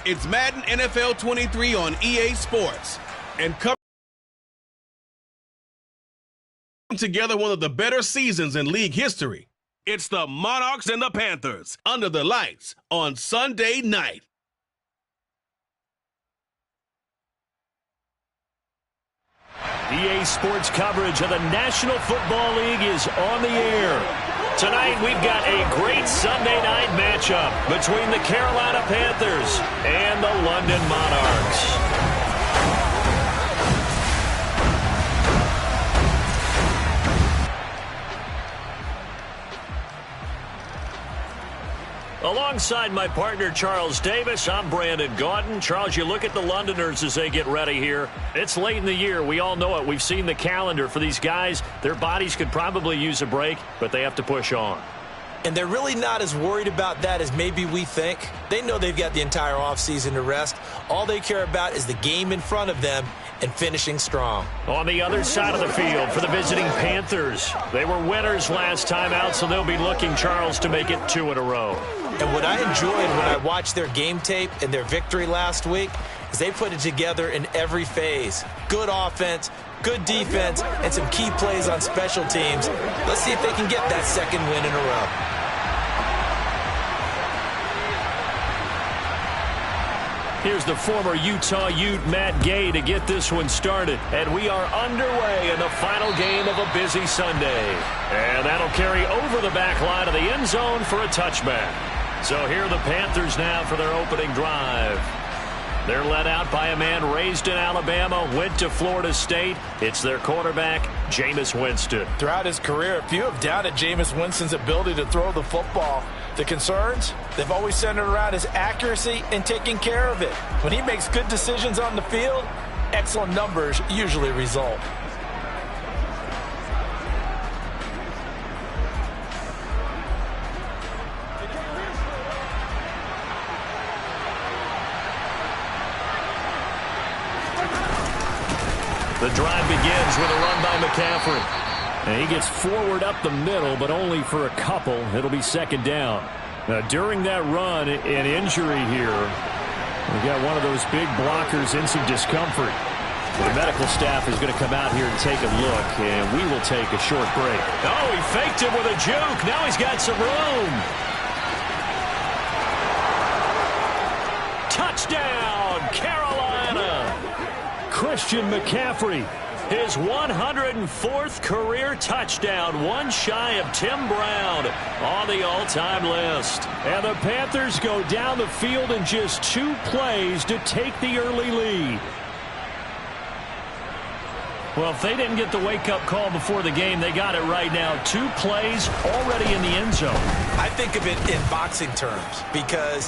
It's Madden NFL 23 on EA Sports. And come together one of the better seasons in league history. It's the Monarchs and the Panthers under the lights on Sunday night. EA Sports coverage of the National Football League is on the air. Tonight we've got a great Sunday night matchup between the Carolina Panthers and the London Monarchs. Alongside my partner, Charles Davis, I'm Brandon Gaudin. Charles, you look at the Londoners as they get ready here. It's late in the year. We all know it. We've seen the calendar for these guys. Their bodies could probably use a break, but they have to push on. And they're really not as worried about that as maybe we think. They know they've got the entire offseason to rest. All they care about is the game in front of them and finishing strong. On the other side of the field for the visiting Panthers, they were winners last time out, so they'll be looking, Charles, to make it 2 in a row. And what I enjoyed when I watched their game tape and their victory last week is they put it together in every phase. Good offense, good defense, and some key plays on special teams. Let's see if they can get that second win in a row. Here's the former Utah Ute, Matt Gay, to get this one started. And we are underway in the final game of a busy Sunday. And that'll carry over the back line of the end zone for a touchback. So here are the Panthers now for their opening drive. They're led out by a man raised in Alabama, went to Florida State. It's their quarterback, Jameis Winston. Throughout his career, few have doubted Jameis Winston's ability to throw the football. The concerns, they've always centered around his accuracy and taking care of it. When he makes good decisions on the field, excellent numbers usually result. The drive begins with a run by McCaffrey. And he gets forward up the middle, but only for a couple. It'll be second down. Now, during that run, an injury here. We've got one of those big blockers in some discomfort. The medical staff is going to come out here and take a look, and we will take a short break. Oh, he faked him with a juke. Now he's got some room. Touchdown, Carolina. Christian McCaffrey. His 104th career touchdown, one shy of Tim Brown on the all-time list. And the Panthers go down the field in just 2 plays to take the early lead. Well, if they didn't get the wake-up call before the game, they got it right now. 2 plays already in the end zone. I think of it in boxing terms because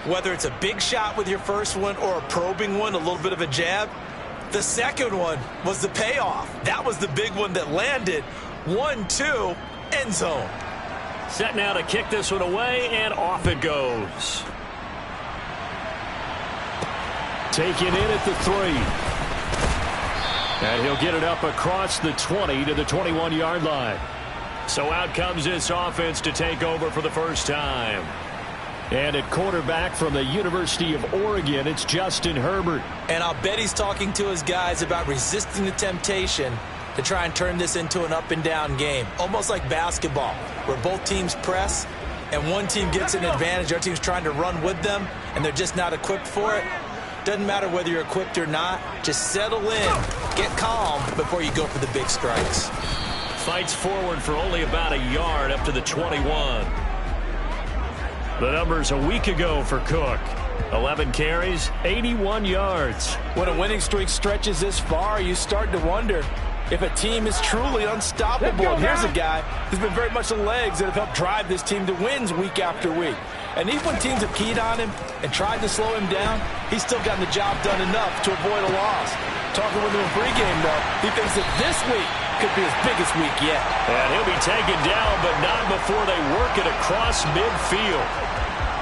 whether it's a big shot with your first one or a probing one, a little bit of a jab, the second one was the payoff. That was the big one that landed. 1-2, end zone. Set now to kick this one away, and off it goes. Taken in at the 3. And he'll get it up across the 20 to the 21-yard line. So out comes this offense to take over for the first time. And at quarterback from the University of Oregon, it's Justin Herbert. And I'll bet he's talking to his guys about resisting the temptation to try and turn this into an up-and-down game. Almost like basketball, where both teams press, and one team gets an advantage. Our team's trying to run with them, and they're just not equipped for it. Doesn't matter whether you're equipped or not. Just settle in, get calm before you go for the big strikes. Fights forward for only about a yard up to the 21. The numbers a week ago for Cook. 11 carries, 81 yards. When a winning streak stretches this far, you start to wonder if a team is truly unstoppable. And here's a guy who's been very much the legs that have helped drive this team to wins week after week. And even when teams have keyed on him and tried to slow him down, he's still gotten the job done enough to avoid a loss. Talking with him in pregame, though, he thinks that this week could be his biggest week yet. And he'll be taken down, but not before they work it across midfield.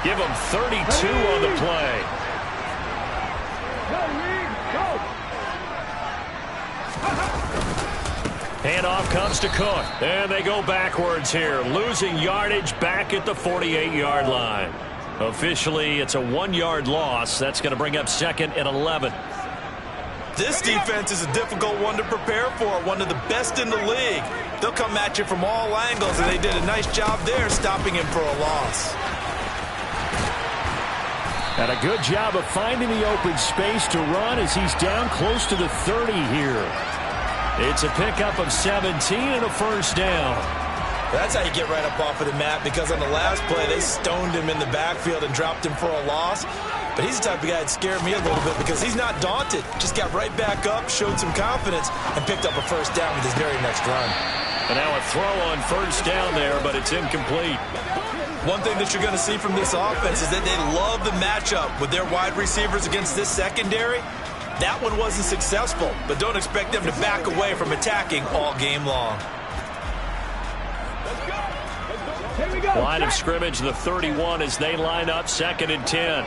Give him 32 on the play. Handoff comes to Cook. And they go backwards here, losing yardage back at the 48-yard line. Officially, it's a 1-yard loss. That's going to bring up 2nd and 11. This defense is a difficult one to prepare for, one of the best in the league. They'll come at you from all angles, and they did a nice job there stopping him for a loss. And a good job of finding the open space to run as he's down close to the 30 here. It's a pickup of 17 and a first down. That's how you get right up off of the mat, because on the last play, they stoned him in the backfield and dropped him for a loss. But he's the type of guy that scared me a little bit because he's not daunted. Just got right back up, showed some confidence, and picked up a first down with his very next run. And now a throw on first down there, but it's incomplete. One thing that you're going to see from this offense is that they love the matchup with their wide receivers against this secondary. That one wasn't successful, but don't expect them to back away from attacking all game long. Line of scrimmage, the 31 as they line up 2nd and 10.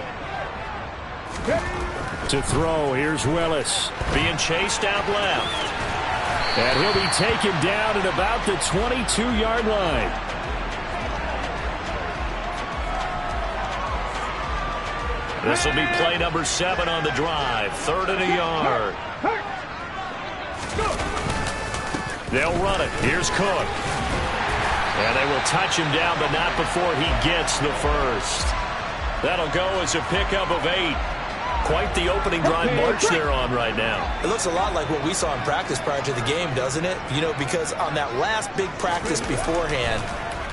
To throw, here's Willis. Being chased out left. And he'll be taken down at about the 22-yard line. This will be play number 7 on the drive. 3rd and a yard. They'll run it. Here's Cook. And they will touch him down, but not before he gets the first. That'll go as a pickup of 8. Quite the opening drive march they're on right now. It looks a lot like what we saw in practice prior to the game, doesn't it? You know, because on that last big practice beforehand,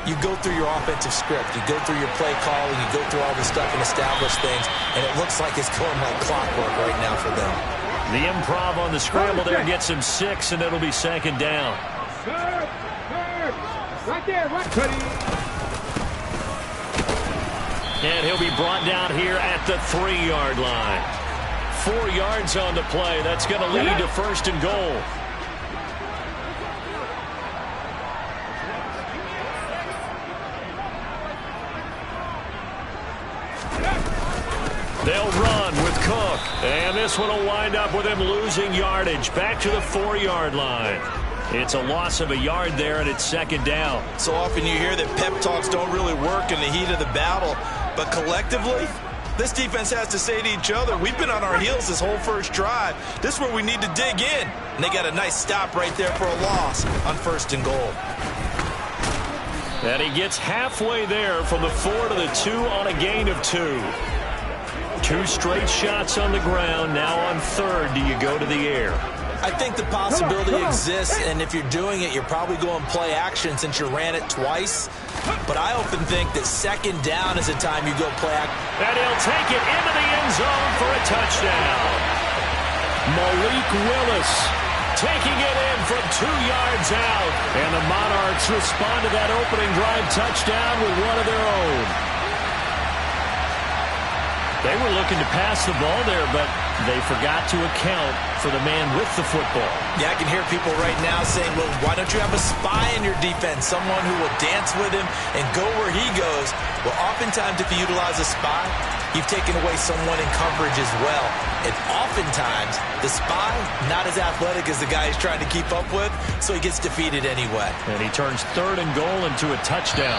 you go through your offensive script, you go through your play calling, you go through all the stuff and establish things, and it looks like it's going like clockwork right now for them. The improv on the scramble there gets him 6, and it'll be 2nd down. Right there, right. And he'll be brought down here at the 3-yard line. 4 yards on the play. That's going to lead to 1st and goal. They'll run with Cook. And this one will wind up with him losing yardage. Back to the 4-yard line. It's a loss of a yard there, and it's 2nd down. So often you hear that pep talks don't really work in the heat of the battle. But collectively, this defense has to say to each other, we've been on our heels this whole first drive. This is where we need to dig in. And they got a nice stop right there for a loss on 1st and goal. And he gets halfway there from the 4 to the 2 on a gain of 2. 2 straight shots on the ground. Now on 3rd, do you go to the air? I think the possibility exists, and if you're doing it, you're probably going play action since you ran it twice. But I often think that 2nd down is the time you go play action. And he'll take it into the end zone for a touchdown. Malik Willis taking it in from 2 yards out. And the Monarchs respond to that opening drive touchdown with one of their own. They were looking to pass the ball there, but they forgot to account for the man with the football. Yeah, I can hear people right now saying, well, why don't you have a spy in your defense, someone who will dance with him and go where he goes? Well, oftentimes if you utilize a spy, you've taken away someone in coverage as well. And oftentimes, the spy, not as athletic as the guy he's trying to keep up with, so he gets defeated anyway. And he turns 3rd and goal into a touchdown.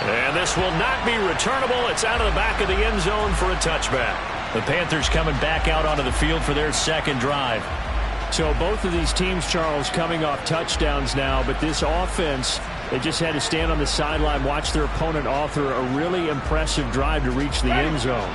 And this will not be returnable. It's out of the back of the end zone for a touchback. The Panthers coming back out onto the field for their 2nd drive. So both of these teams, Charles, coming off touchdowns now, but this offense, they just had to stand on the sideline, watch their opponent author a really impressive drive to reach the end zone.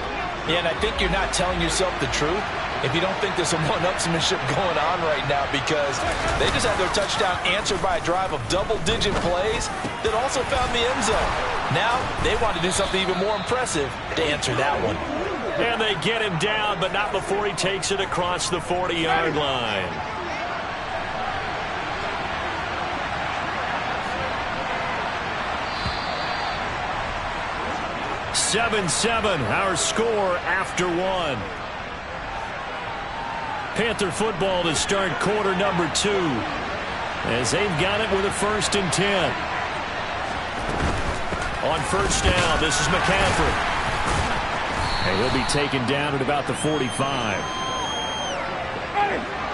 Yeah, and I think you're not telling yourself the truth if you don't think there's some one-upsmanship going on right now, because they just had their touchdown answered by a drive of double-digit plays that also found the end zone. Now they want to do something even more impressive to answer that one. And they get him down, but not before he takes it across the 40-yard line. (7-7) our score after 1. Panther football to start quarter number 2, as they've got it with a 1st and 10. On 1st down, this is McCaffrey. And he'll be taken down at about the 45.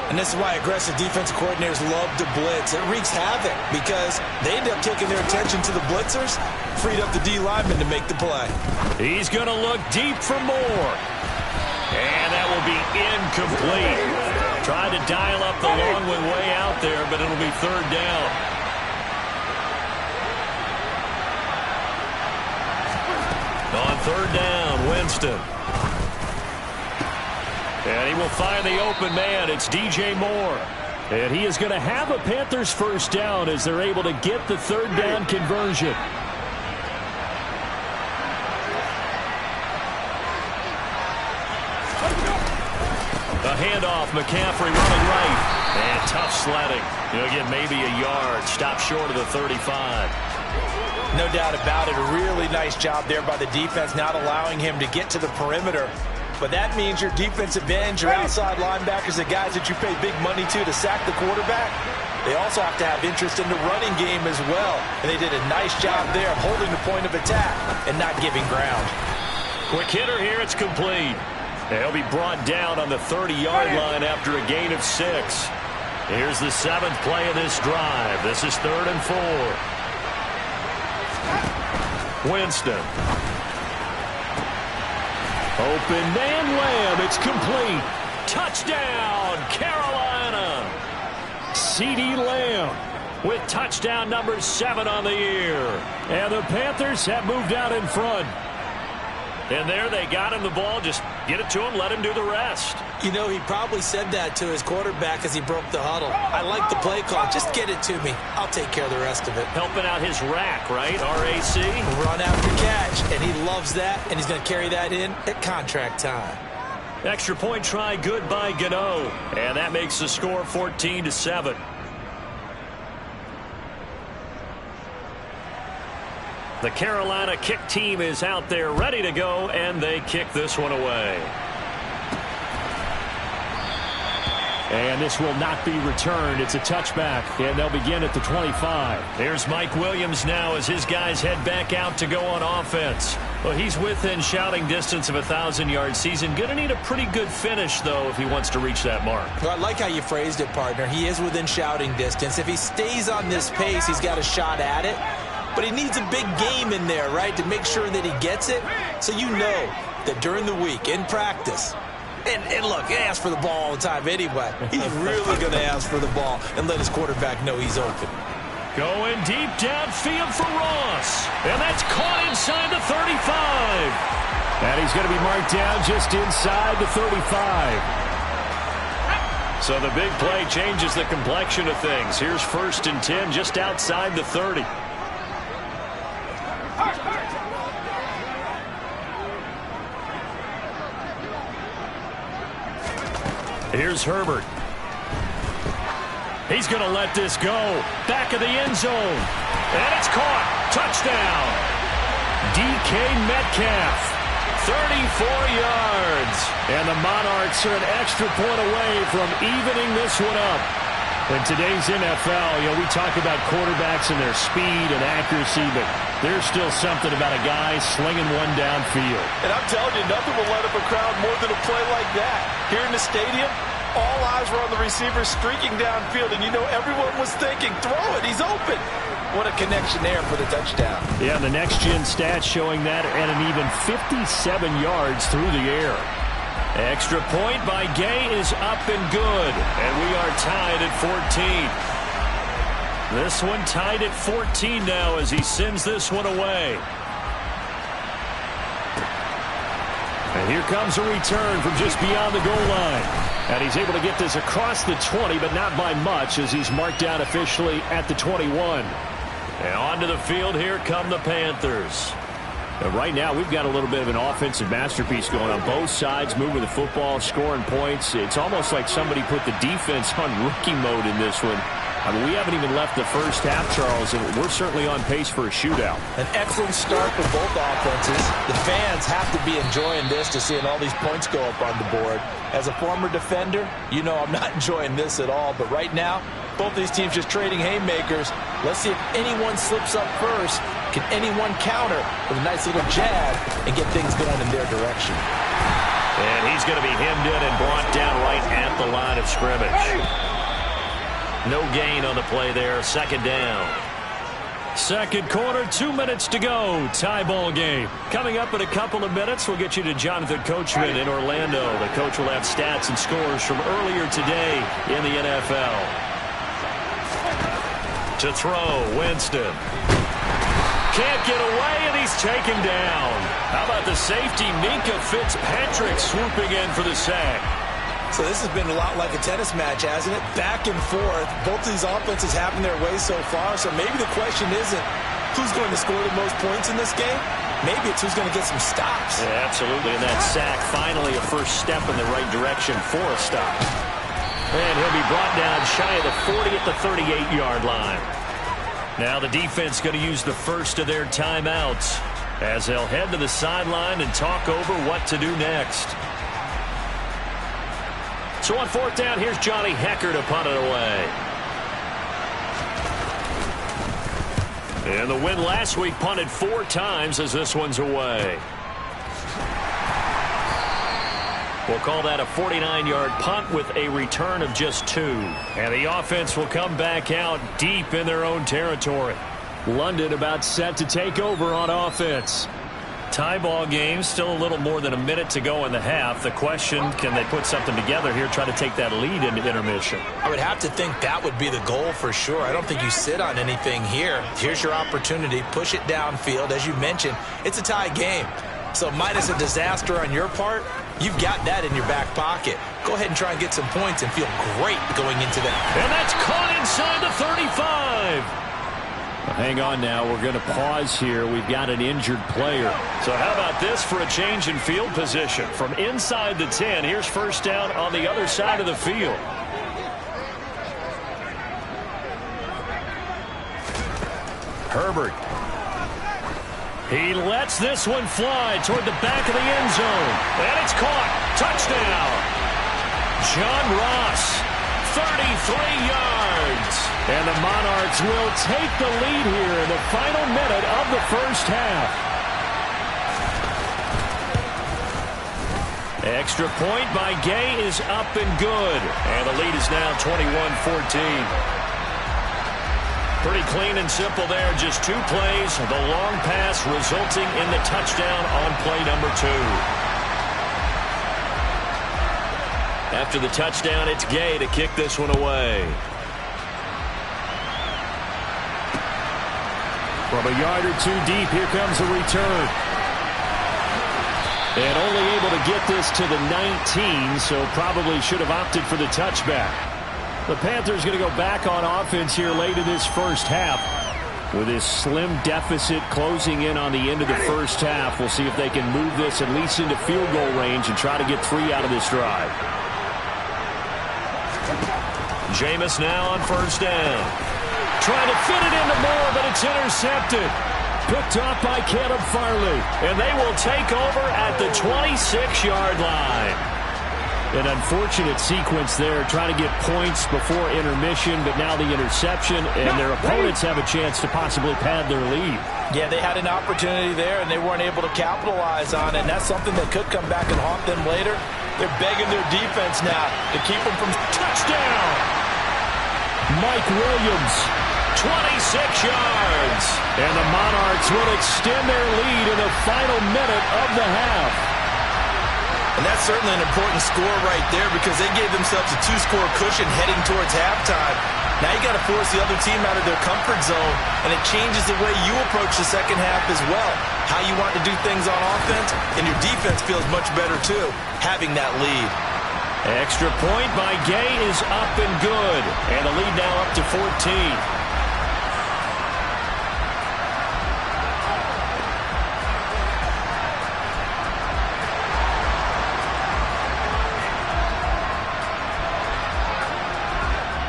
And this is why aggressive defensive coordinators love to blitz. It wreaks havoc because they end up taking their attention to the blitzers, freed up the D lineman to make the play. He's going to look deep for more. And that will be incomplete. Tried to dial up the long one way out there, but it'll be third down. On third down, Winston. And he will find the open man. It's DJ Moore. And he is going to have a Panthers first down as they're able to get the third down conversion. A handoff, McCaffrey running right. And tough sledding. He'll get maybe a yard. Stop short of the 35. No doubt about it. A really nice job there by the defense, not allowing him to get to the perimeter. But that means your defensive ends, your outside linebackers, the guys that you pay big money to sack the quarterback, they also have to have interest in the running game as well. And they did a nice job there of holding the point of attack and not giving ground. Quick hitter here. It's complete. He'll be brought down on the 30-yard line after a gain of 6. Here's the 7th play of this drive. This is 3rd and 4. Winston. Open man Lamb. It's complete. Touchdown, Carolina. CeeDee Lamb with touchdown number 7 on the year. And the Panthers have moved out in front. And there they got him the ball. Just get it to him, let him do the rest. You know, he probably said that to his quarterback as he broke the huddle. I like the play call. Just get it to me. I'll take care of the rest of it. Helping out his rack, right? RAC. Run after catch. And he loves that, and he's going to carry that in at contract time. Extra point try, good by Gano. And that makes the score 14-7. The Carolina kick team is out there ready to go, and they kick this one away. And this will not be returned. It's a touchback, and they'll begin at the 25. There's Mike Williams now as his guys head back out to go on offense. Well, he's within shouting distance of a 1,000-yard season. Going to need a pretty good finish, though, if he wants to reach that mark. Well, I like how you phrased it, partner. He is within shouting distance. If he stays on this pace, he's got a shot at it. But he needs a big game in there, right, to make sure that he gets it. So you know that during the week, in practice, and look, he asks for the ball all the time anyway. He's really going to ask for the ball and let his quarterback know he's open. Going deep downfield for Ross. And that's caught inside the 35. And he's going to be marked down just inside the 35. So the big play changes the complexion of things. Here's 1st and 10 just outside the 30. Here's Herbert. He's going to let this go. Back of the end zone. And it's caught. Touchdown. DK Metcalf. 34 yards. And the Monarchs are an extra point away from evening this one up. In today's NFL, we talk about quarterbacks and their speed and accuracy, but there's still something about a guy slinging one downfield. And I'm telling you, nothing will light up a crowd more than a play like that. Here in the stadium, all eyes were on the receiver streaking downfield, and you know everyone was thinking, throw it, he's open. What a connection there for the touchdown. Yeah, the next-gen stats showing that at an even 57 yards through the air. Extra point by Gay is up and good, and we are tied at 14. This one tied at 14 now as he sends this one away. And here comes a return from just beyond the goal line. And he's able to get this across the 20, but not by much as he's marked down officially at the 21. And onto the field here come the Panthers. And right now, we've got a little bit of an offensive masterpiece going on both sides, moving the football, scoring points. It's almost like somebody put the defense on rookie mode in this one. I mean, we haven't even left the first half, Charles, and we're certainly on pace for a shootout. An excellent start for both offenses. The fans have to be enjoying this to seeing all these points go up on the board. As a former defender, you know I'm not enjoying this at all. But right now, both these teams just trading haymakers. Let's see if anyone slips up first. Can anyone counter with a nice little jab and get things going in their direction? And he's going to be hemmed in and brought down right at the line of scrimmage. No gain on the play there. Second down. Second quarter, 2 minutes to go. Tie ball game. Coming up in a couple of minutes, we'll get you to Jonathan Coachman in Orlando. The coach will have stats and scores from earlier today in the NFL. To throw, Winston. Can't get away, and he's taken down. How about the safety, Minka Fitzpatrick, swooping in for the sack. So this has been a lot like a tennis match, hasn't it? Back and forth. Both of these offenses having their way so far. So maybe the question isn't who's going to score the most points in this game. Maybe it's who's going to get some stops. Yeah, absolutely. And that sack, finally a first step in the right direction for a stop. And he'll be brought down shy of the 40 at the 38-yard line. Now the defense going to use the first of their timeouts as they'll head to the sideline and talk over what to do next. So on fourth down, here's Johnny Hecker to punt it away. And the win last week punted 4 times as this one's away. We'll call that a 49-yard punt with a return of just 2. And the offense will come back out deep in their own territory. London about set to take over on offense. Tie ball game, still a little more than a minute to go in the half. The question, can they put something together here, try to take that lead into intermission? I would have to think that would be the goal for sure. I don't think you sit on anything here. Here's your opportunity. Push it downfield. As you mentioned, it's a tie game. So minus a disaster on your part, you've got that in your back pocket. Go ahead and try and get some points and feel great going into that. And that's caught inside the 35. Well, hang on now. We're going to pause here. We've got an injured player. So how about this for a change in field position? From inside the 10, here's first down on the other side of the field. Herbert. He lets this one fly toward the back of the end zone. And it's caught. Touchdown. John Ross, 33 yards. And the Monarchs will take the lead here in the final minute of the first half. Extra point by Gay is up and good. And the lead is now 21-14. Pretty clean and simple there. Just 2 plays. The long pass resulting in the touchdown on play number 2. After the touchdown, it's Gay to kick this one away. From a yard or 2 deep, here comes a return. And only able to get this to the 19, so probably should have opted for the touchback. The Panthers going to go back on offense here late in this first half. With this slim deficit closing in on the end of the first half, we'll see if they can move this at least into field goal range and try to get 3 out of this drive. Jameis now on first down. Trying to fit it into Moore, but it's intercepted. Picked off by Caleb Farley. And they will take over at the 26-yard line. An unfortunate sequence there, trying to get points before intermission, but now the interception, and their opponents have a chance to possibly pad their lead. Yeah, they had an opportunity there, and they weren't able to capitalize on it, and that's something that could come back and haunt them later. They're begging their defense now to keep them from touchdown. Mike Williams, 26 yards. And the Monarchs will extend their lead in the final minute of the half. And that's certainly an important score right there because they gave themselves a 2-score cushion heading towards halftime. Now you got to force the other team out of their comfort zone, and it changes the way you approach the second half as well. How you want to do things on offense, and your defense feels much better too, having that lead. Extra point by Gay is up and good, and the lead now up to 14.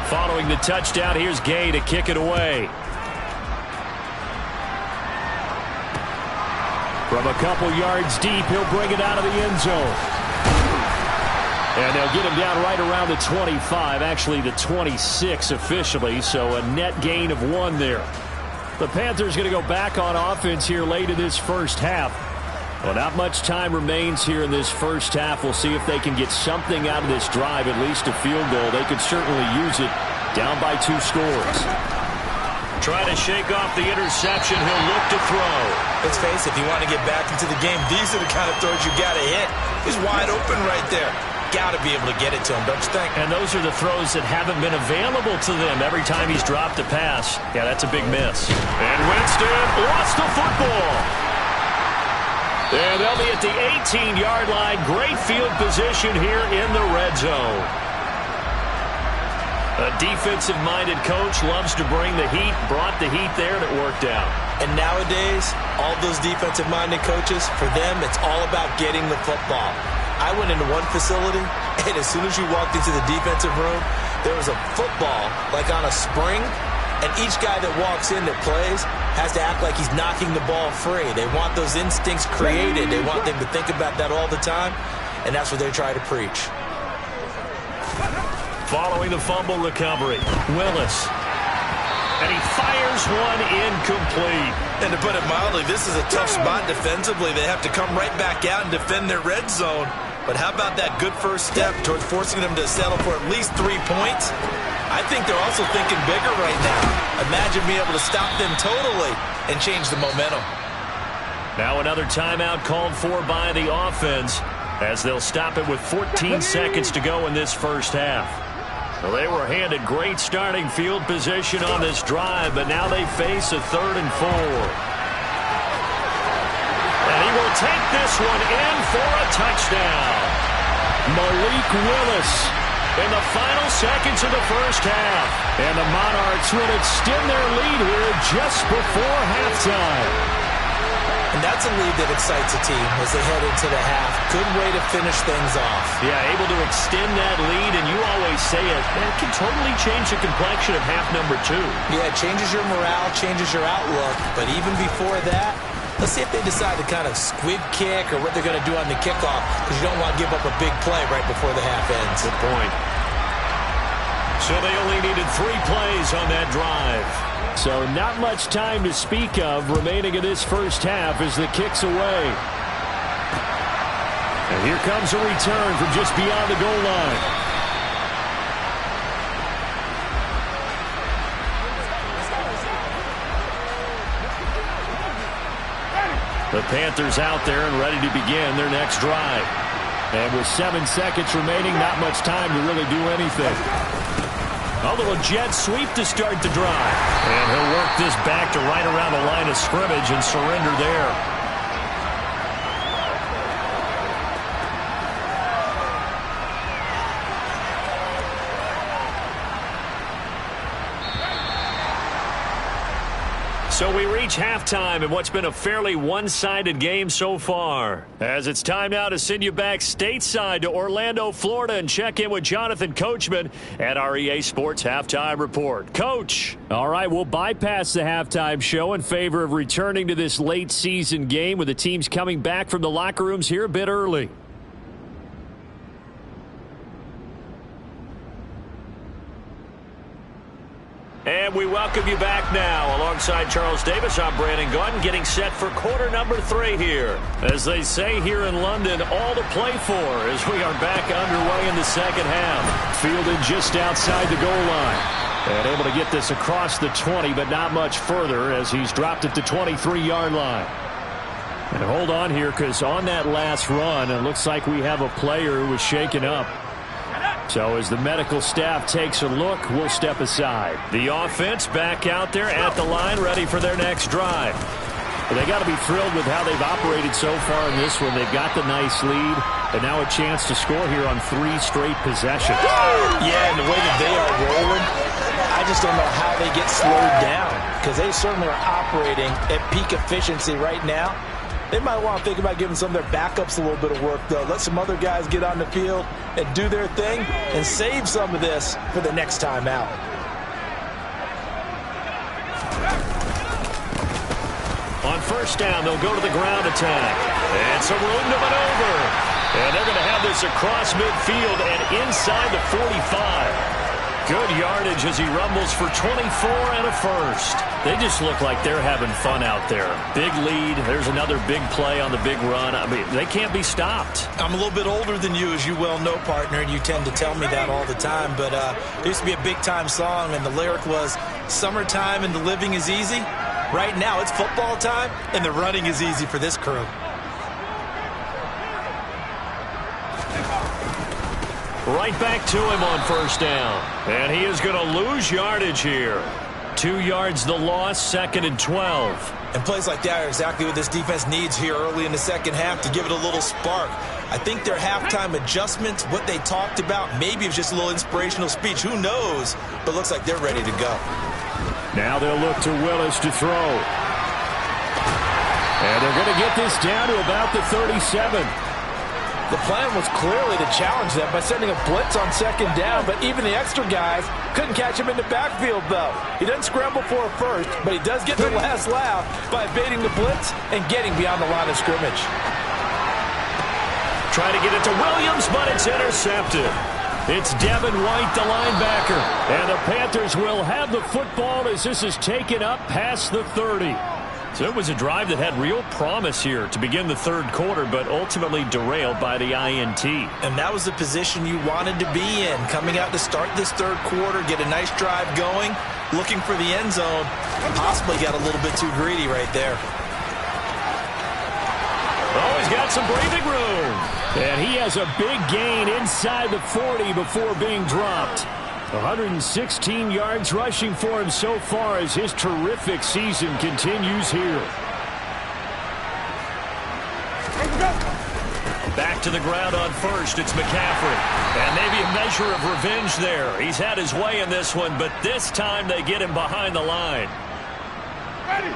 Following the touchdown, here's Gay to kick it away. From a couple yards deep, he'll bring it out of the end zone. And they'll get him down right around the 25, actually the 26 officially, so a net gain of 1 there. The Panthers going to go back on offense here late in this first half. Well, not much time remains here in this first half. We'll see if they can get something out of this drive, at least a field goal. They could certainly use it. Down by 2 scores. Trying to shake off the interception. He'll look to throw. Let's face it, if you want to get back into the game, these are the kind of throws you got to hit. He's wide open right there. Got to be able to get it to him, don't you think? And those are the throws that haven't been available to them every time he's dropped a pass. Yeah, that's a big miss. And Winston lost the football. And they'll be at the 18-yard line. Great field position here in the red zone. A defensive-minded coach loves to bring the heat, brought the heat there, and it worked out. And nowadays, all those defensive-minded coaches, for them, it's all about getting the football. I went into one facility, and as soon as you walked into the defensive room, there was a football, like on a spring, and each guy that walks in that plays has to act like he's knocking the ball free. They want those instincts created. They want them to think about that all the time, and that's what they try to preach. Following the fumble recovery, Willis. And he fires one incomplete. And to put it mildly, this is a tough spot defensively. They have to come right back out and defend their red zone. But how about that good first step towards forcing them to settle for at least 3 points? I think they're also thinking bigger right now. Imagine being able to stop them totally and change the momentum. Now another timeout called for by the offense as they'll stop it with 14 seconds to go in this first half. Well, they were handed great starting field position on this drive, but now they face a 3rd and 4. And he will take this one in for a touchdown. Malik Willis in the final seconds of the first half. And the Monarchs will extend their lead here just before halftime. And that's a lead that excites a team as they head into the half. Good way to finish things off. Yeah, able to extend that lead, and you always say it can totally change the complexion of half number 2. Yeah, it changes your morale, changes your outlook. But even before that, let's see if they decide to kind of squib kick or what they're going to do on the kickoff, because you don't want to give up a big play right before the half ends. Good point. So they only needed 3 plays on that drive. So not much time to speak of remaining in this first half as the kick's away. And here comes a return from just beyond the goal line. The Panthers out there and ready to begin their next drive. And with 7 seconds remaining, not much time to really do anything. A little jet sweep to start the drive. And he'll work this back to right around the line of scrimmage and surrender there. So we reach halftime in what's been a fairly one-sided game so far. As it's time now to send you back stateside to Orlando, Florida, and check in with Jonathan Coachman at our EA Sports Halftime Report. Coach. All right, we'll bypass the halftime show in favor of returning to this late-season game with the teams coming back from the locker rooms here a bit early. And we welcome you back now. Alongside Charles Davis, I'm Brandon Gordon, getting set for quarter number 3 here. As they say here in London, all to play for as we are back underway in the second half. Fielded just outside the goal line. And able to get this across the 20, but not much further as he's dropped it to 23-yard line. And hold on here, because on that last run, it looks like we have a player who was shaken up. So as the medical staff takes a look, we'll step aside. The offense back out there at the line, ready for their next drive. Well, they got to be thrilled with how they've operated so far in this one. They've got the nice lead, and now a chance to score here on 3 straight possessions. Yeah, and the way that they are rolling, I just don't know how they get slowed down, because they certainly are operating at peak efficiency right now. They might want to think about giving some of their backups a little bit of work, though. Let some other guys get on the field and do their thing and save some of this for the next time out. On first down, they'll go to the ground attack. And some room to maneuver. And they're going to have this across midfield and inside the 45. Good yardage as he rumbles for 24 and a first. They just look like they're having fun out there. Big lead. There's another big play on the big run. I mean, they can't be stopped. I'm a little bit older than you, as you well know, partner, and you tend to tell me that all the time. But there used to be a big-time song, and the lyric was, "Summertime and the living is easy." Right now, it's football time, and the running is easy for this crew. Right back to him on first down. And he is going to lose yardage here. 2 yards the loss, 2nd and 12. And plays like that are exactly what this defense needs here early in the second half to give it a little spark. I think their halftime adjustments, what they talked about, maybe it was just a little inspirational speech. Who knows? But looks like they're ready to go. Now they'll look to Willis to throw. And they're going to get this down to about the 37. The plan was clearly to challenge them by sending a blitz on second down, but even the extra guys couldn't catch him in the backfield, though. He doesn't scramble for a first, but he does get the last laugh by evading the blitz and getting beyond the line of scrimmage. Trying to get it to Williams, but it's intercepted. It's Devin White, the linebacker. And the Panthers will have the football as this is taken up past the 30. So it was a drive that had real promise here to begin the third quarter, but ultimately derailed by the INT. And that was the position you wanted to be in, coming out to start this third quarter, get a nice drive going, looking for the end zone. Possibly got a little bit too greedy right there. Oh, he's got some breathing room. And he has a big gain inside the 40 before being dropped. 116 yards rushing for him so far as his terrific season continues here. Back to the ground on first. It's McCaffrey. And maybe a measure of revenge there. He's had his way in this one, but this time they get him behind the line.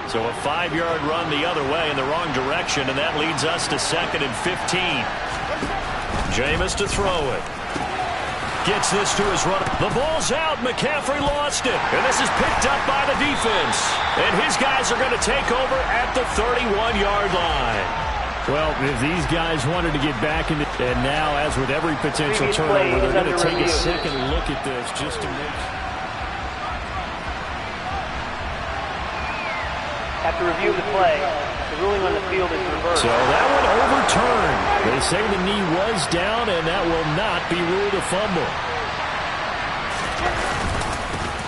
So a 5-yard run the other way in the wrong direction, and that leads us to 2nd and 15. Jameis to throw it. Gets this to his run. The ball's out. McCaffrey lost it. And this is picked up by the defense. And his guys are going to take over at the 31-yard line. Well, if these guys wanted to get back into, and now, as with every potential turnover, they're going to take a second look at this just to make sure. After review of the play, the ruling on the field is reversed. So that one overturned. They say the knee was down, and that will not be ruled a fumble.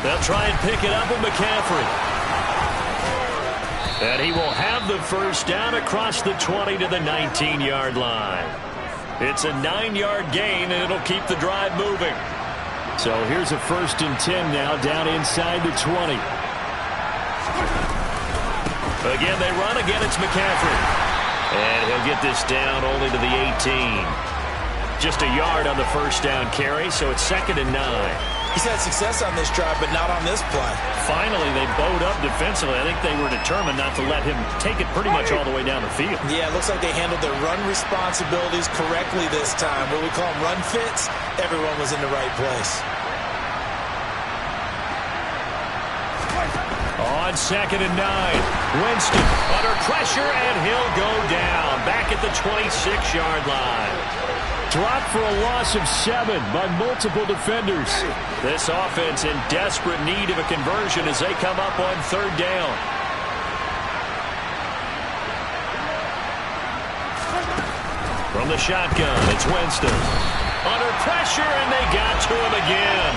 They'll try and pick it up with McCaffrey. And he will have the first down across the 20 to the 19-yard line. It's a 9-yard gain, and it'll keep the drive moving. So here's a 1st and 10 now down inside the 20. Again, they run. Again, it's McCaffrey. And he'll get this down only to the 18. Just a yard on the first down carry, so it's 2nd and 9. He's had success on this drive, but not on this play. Finally, they bowed up defensively. I think they were determined not to let him take it pretty much all the way down the field. Yeah, it looks like they handled their run responsibilities correctly this time. What we call them run fits, everyone was in the right place. On 2nd and 9, Winston under pressure, and he'll go down back at the 26-yard line. Dropped for a loss of 7 by multiple defenders. This offense in desperate need of a conversion as they come up on 3rd down. From the shotgun, it's Winston. Under pressure, and they got to him again.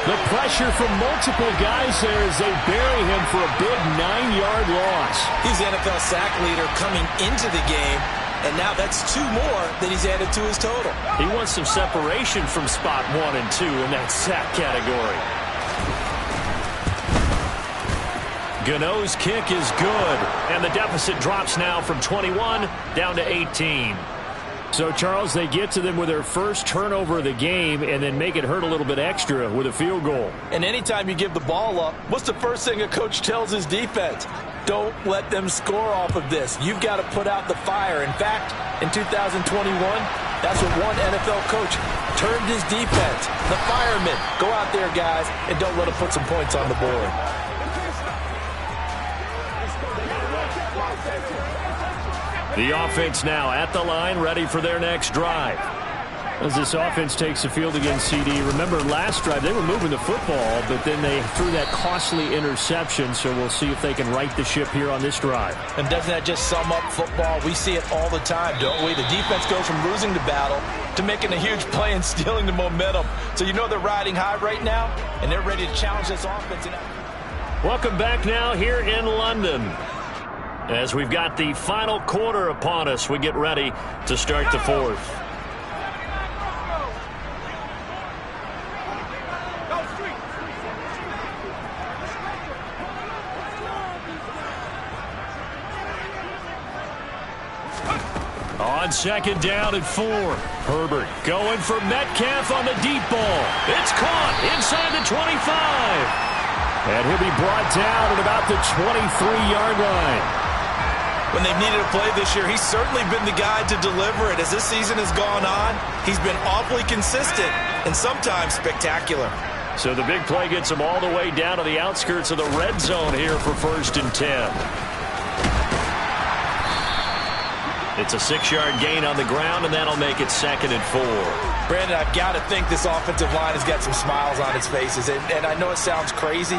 The pressure from multiple guys there as they bury him for a big 9-yard loss. He's the NFL sack leader coming into the game, and now that's 2 more that he's added to his total. He wants some separation from spot 1 and 2 in that sack category. Gano's kick is good, and the deficit drops now from 21 down to 18. So, Charles, they get to them with their first turnover of the game and then make it hurt a little bit extra with a field goal. And anytime you give the ball up, what's the first thing a coach tells his defense? Don't let them score off of this. You've got to put out the fire. In fact, in 2021, that's what one NFL coach termed his defense. The firemen. Go out there, guys, and don't let them put some points on the board. The offense now at the line, ready for their next drive. As this offense takes the field against CD, remember last drive they were moving the football, but then they threw that costly interception, so we'll see if they can right the ship here on this drive. And doesn't that just sum up football? We see it all the time, don't we? The defense goes from losing the battle to making a huge play and stealing the momentum. So you know they're riding high right now, and they're ready to challenge this offense. Welcome back now here in London. As we've got the final quarter upon us, we get ready to start the fourth. On second down at 4. Herbert going for Metcalf on the deep ball. It's caught inside the 25. And he'll be brought down at about the 23-yard line. When they've needed a play this year, he's certainly been the guy to deliver it. As this season has gone on, he's been awfully consistent and sometimes spectacular. So the big play gets him all the way down to the outskirts of the red zone here for 1st and 10. It's a 6-yard gain on the ground, and that'll make it 2nd and 4. Brandon, I've got to think this offensive line has got some smiles on its faces. And I know it sounds crazy,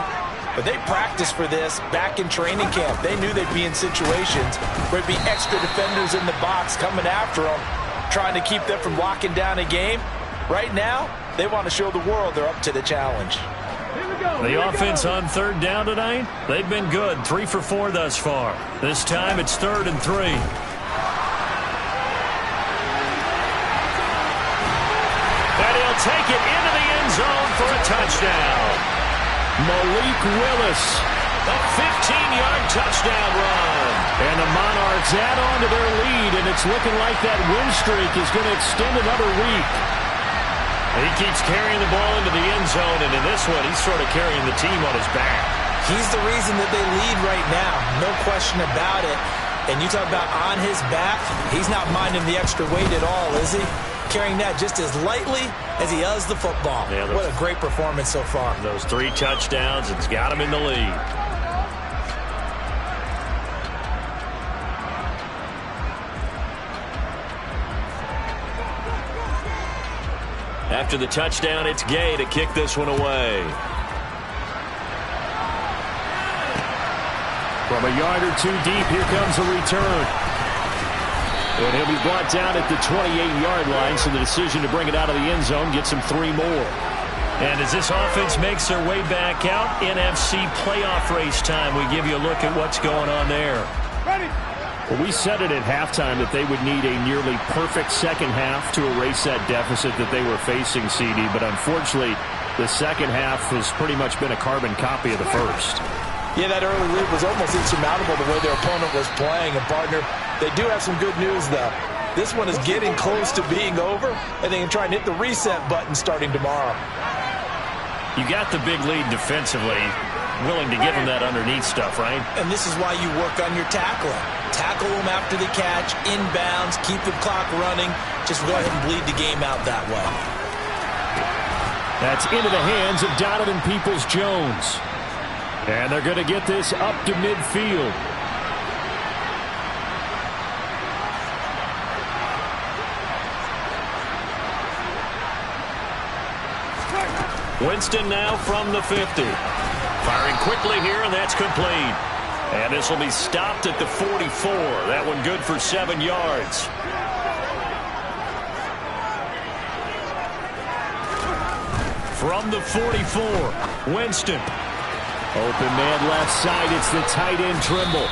but they practiced for this back in training camp. They knew they'd be in situations where there'd be extra defenders in the box coming after them, trying to keep them from locking down a game. Right now, they want to show the world they're up to the challenge. The offense on 3rd down tonight, they've been good. 3 for 4 thus far. This time it's 3rd and 3. Take it into the end zone for a touchdown. Malik Willis, a 15-yard touchdown run. And the Monarchs add on to their lead, and it's looking like that win streak is going to extend another week. He keeps carrying the ball into the end zone, and in this one, he's sort of carrying the team on his back. He's the reason that they lead right now, no question about it. And you talk about on his back, he's not minding the extra weight at all, is he? Carrying that just as lightly as he does the football. Yeah, what a great performance so far. Those 3 touchdowns, it's got him in the lead. After the touchdown, it's Gay to kick this one away. From a yard or 2 deep, here comes a return. And he'll be brought down at the 28-yard line, so the decision to bring it out of the end zone gets him 3 more. And as this offense makes their way back out, NFC playoff race time, we give you a look at what's going on there. Well, we said it at halftime that they would need a nearly perfect second half to erase that deficit that they were facing, CD. But unfortunately, the second half has pretty much been a carbon copy of the first. Yeah, that early lead was almost insurmountable the way their opponent was playing. And, partner, they do have some good news, though. This one is getting close to being over, and they can try and hit the reset button starting tomorrow. You got the big lead defensively, willing to give them that underneath stuff, right? And this is why you work on your tackling. Tackle them after the catch, inbounds, keep the clock running. Just go ahead and bleed the game out that way. That's into the hands of Donovan Peoples-Jones. And they're going to get this up to midfield. Winston now from the 50. Firing quickly here, and that's complete. And this will be stopped at the 44. That one good for 7 yards. From the 44, Winston. Open man left side. It's the tight end Trimble.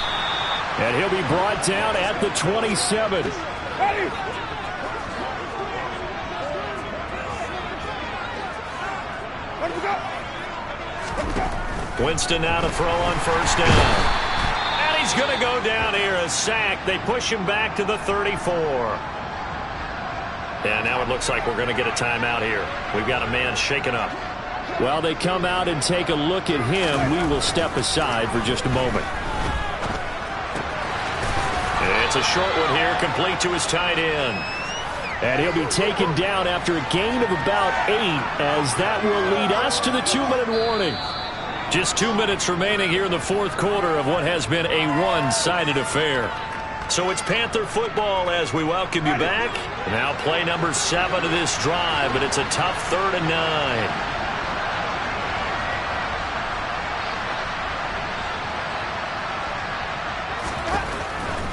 And he'll be brought down at the 27. Winston now to throw on 1st down. And he's going to go down here, a sack. They push him back to the 34. And now it looks like we're going to get a timeout here. We've got a man shaken up. While they come out and take a look at him, we will step aside for just a moment. It's a short one here, complete to his tight end. And he'll be taken down after a gain of about 8, as that will lead us to the 2-minute warning. Just 2 minutes remaining here in the fourth quarter of what has been a one-sided affair. So it's Panther football as we welcome you back. Now play number 7 of this drive, but it's a tough 3rd and 9.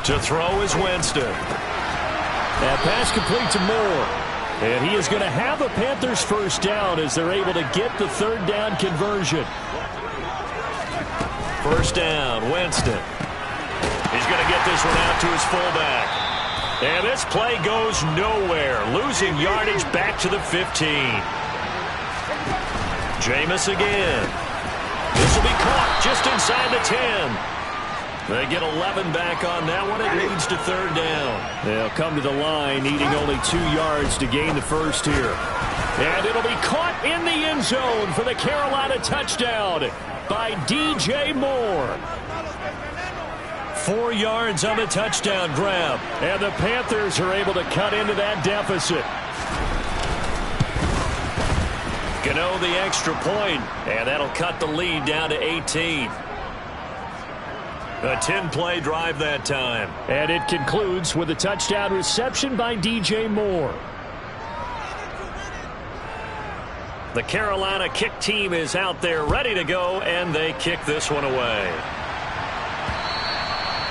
To throw is Winston. That pass complete to Moore. And he is going to have a Panthers first down as they're able to get the 3rd down conversion. First down, Winston. He's going to get this one out to his fullback. And this play goes nowhere, losing yardage back to the 15. Jameis again. This will be caught just inside the 10. They get 11 back on that one. It leads to 3rd down. They'll come to the line, needing only 2 yards to gain the first here. And it'll be caught in the end zone for the Carolina touchdown by DJ Moore. 4 yards on the touchdown grab. And the Panthers are able to cut into that deficit. Gano the extra point, and that'll cut the lead down to 18. A 10-play drive that time. And it concludes with a touchdown reception by DJ Moore. The Carolina kick team is out there ready to go, and they kick this one away.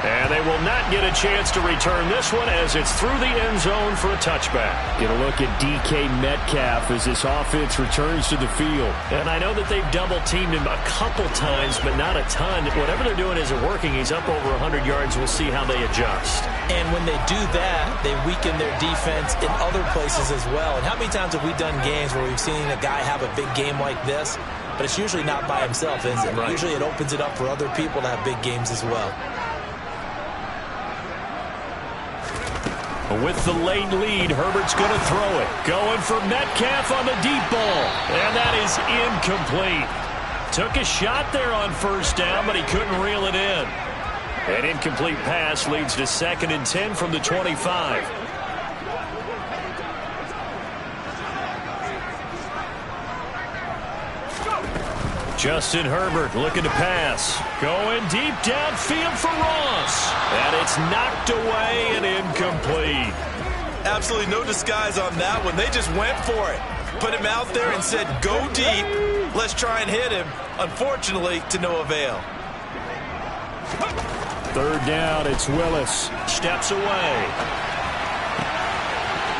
And they will not get a chance to return this one as it's through the end zone for a touchback. Get a look at DK Metcalf as this offense returns to the field. And I know that they've double-teamed him a couple times, but not a ton. Whatever they're doing isn't working. He's up over 100 yards. We'll see how they adjust. And when they do that, they weaken their defense in other places as well. And how many times have we done games where we've seen a guy have a big game like this, but it's usually not by himself, is it? Right. Usually it opens it up for other people to have big games as well. With the late lead, Herbert's going to throw it. Going for Metcalf on the deep ball. And that is incomplete. Took a shot there on first down, but he couldn't reel it in. An incomplete pass leads to 2nd and 10 from the 25. Justin Herbert looking to pass. Going deep downfield for Ross. And it's knocked away and incomplete. Absolutely no disguise on that one. They just went for it. Put him out there and said, go deep. Let's try and hit him. Unfortunately, to no avail. 3rd down, it's Willis. Steps away.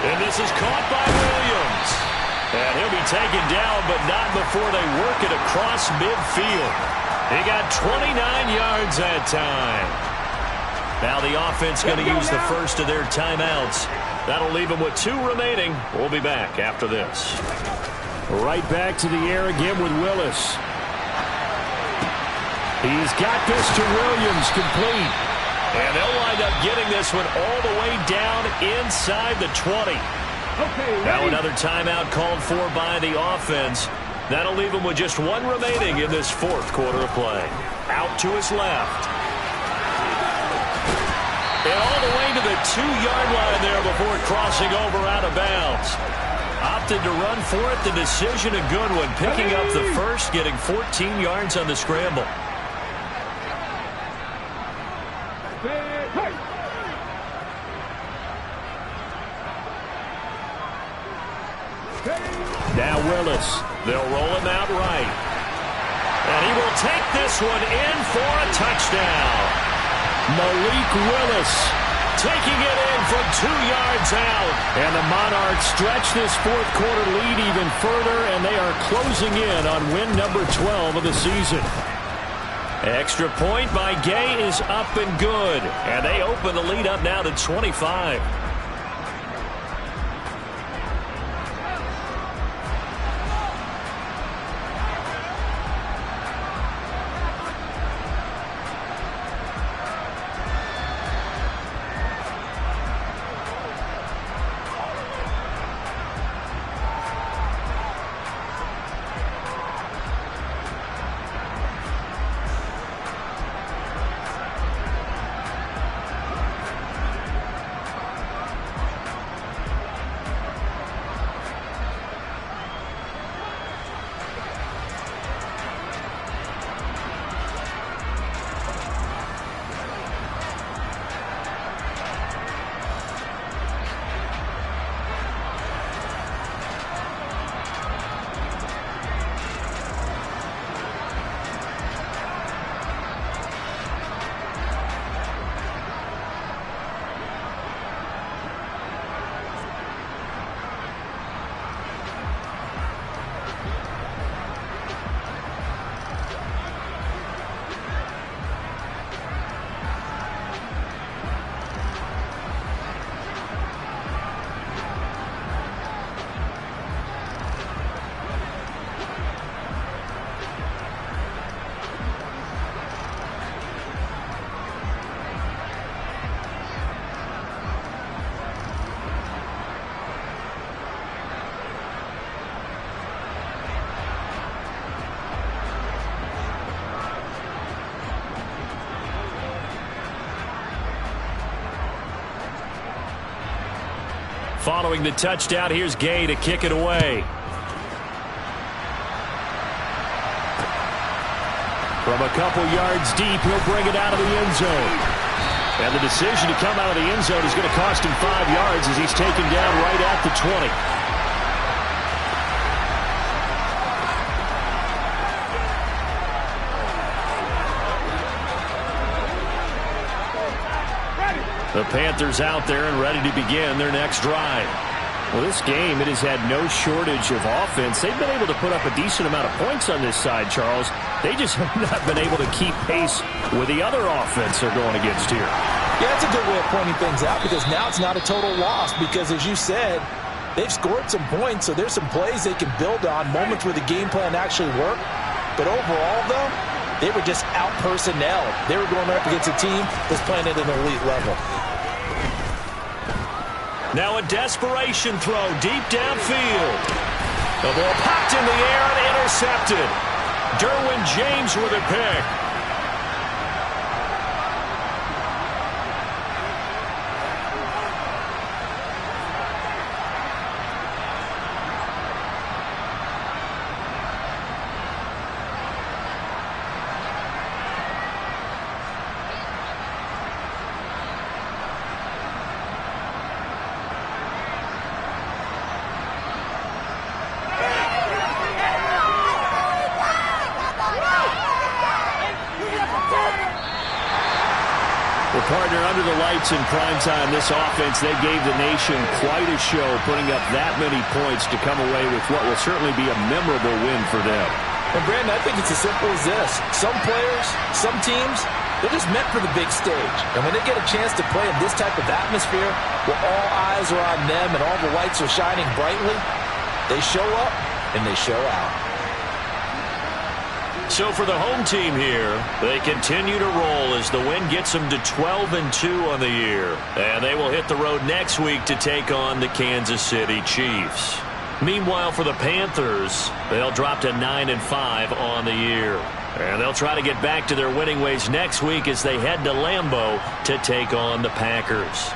And this is caught by Williams. And he'll be taken down, but not before they work it across midfield. He got 29 yards that time. Now the offense going to use the first of their timeouts. That'll leave them with 2 remaining. We'll be back after this. Right back to the air again with Willis. He's got this to Williams, complete. And they'll wind up getting this one all the way down inside the 20. Now another timeout called for by the offense. That'll leave him with just 1 remaining in this 4th quarter of play. Out to his left. And all the way to the 2-yard line there before crossing over out of bounds. Opted to run for it. The decision a good one. Picking up the first, getting 14 yards on the scramble. Now Willis. They'll roll him out right. And he will take this one in for a touchdown. Malik Willis taking it in from 2 yards out. And the Monarchs stretch this 4th quarter lead even further, and they are closing in on win number 12 of the season. Extra point by Gay is up and good. And they open the lead up now to 25. Following the touchdown, here's Gay to kick it away. From a couple yards deep, he'll bring it out of the end zone. And the decision to come out of the end zone is going to cost him 5 yards as he's taken down right at the 20. The Panthers out there and ready to begin their next drive. Well, this game, it has had no shortage of offense. They've been able to put up a decent amount of points on this side, Charles. They just have not been able to keep pace with the other offense they're going against here. Yeah, that's a good way of pointing things out because now it's not a total loss because, as you said, they've scored some points, so there's some plays they can build on, moments where the game plan actually worked. But overall, though, they were just out-personnelled. They were going up against a team that's playing at an elite level. Now a desperation throw deep downfield. The ball popped in the air and intercepted. Derwin James with a pick. Partner, under the lights in primetime, this offense, they gave the nation quite a show, putting up that many points to come away with what will certainly be a memorable win for them. And, Brandon, I think it's as simple as this. Some players, some teams, they're just meant for the big stage. And when they get a chance to play in this type of atmosphere, where all eyes are on them and all the lights are shining brightly, they show up and they show out. So for the home team here, they continue to roll as the win gets them to 12-2 on the year. And they will hit the road next week to take on the Kansas City Chiefs. Meanwhile, for the Panthers, they'll drop to 9-5 on the year. And they'll try to get back to their winning ways next week as they head to Lambeau to take on the Packers.